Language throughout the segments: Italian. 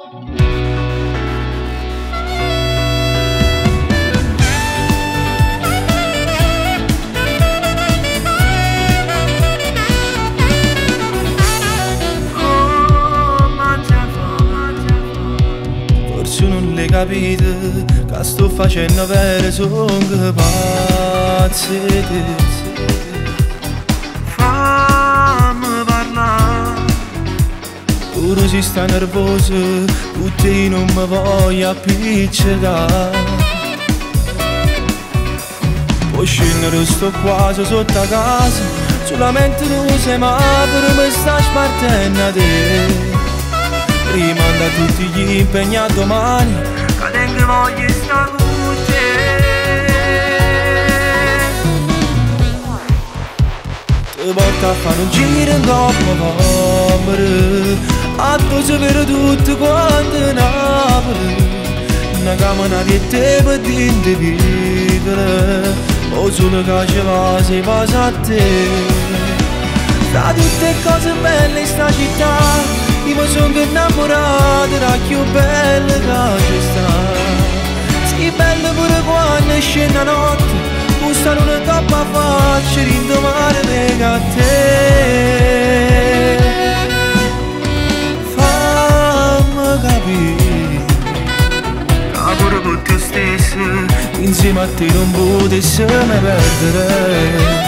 Forse non l'hai capito che sto facendo per son capace di te. Fammi parlare. Pure si sta nervoso, tutti non mi voglio appiccicare. Puoi scendere, sto quasi sotto a casa, solamente tu sei ma per me sta spartendo a te. Rimanda tutti gli impegni a domani, che tengo voglia di stare con te. Ti porto a fare un giro in coppa povera, a tu sapere tutto quanto Napoli. Una camera di te per di vivere, o solo che ci va se passa a te. Tra tutte cose belle in sta città, io mi sono innamorato della più bella che ci sta. Sì, bella pure quando scende la notte, gusta una coppa faccia, rindomare me a te. Fammi capire che pure con te stesso, insieme a te non potessi mai perdere.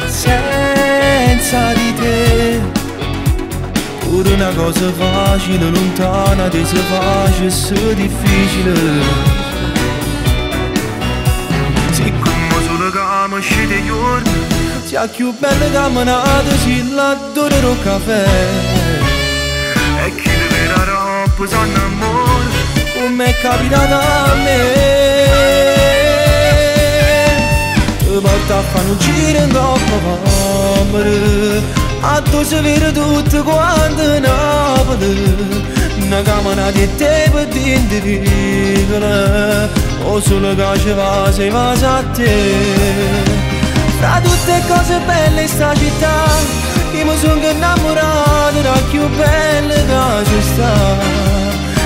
Senza di te pure una cosa facile, lontana te se facesse difficile. Siccome solo che mi scende giorni, sia più bella camminata, si l'adoro il caffè. E chi deve la roba sa innamora, come è capitato a me. Ti porto a fare un giro in coppa povera, a tu sapere tutto quanto Napoli. Una camera di te per di vivere, o solo che ci va se passa a te. Tra tutte cose belle in sta città, io mi sono innamorato della più bella che ci sta.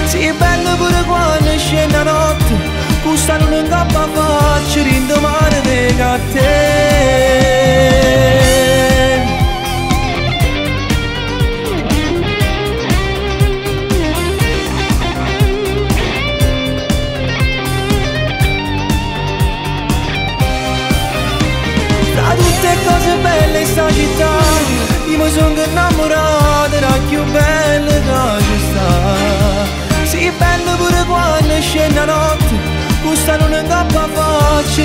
Sì, bella pure quando scende la notte, gusta non coppa faccia, rindomare me a te. Tra tutte cose belle in sta città, io mi sono innamorato della più bella che ci sta. Sì, bella pure quando scende la notte, gusta non coppa faccia,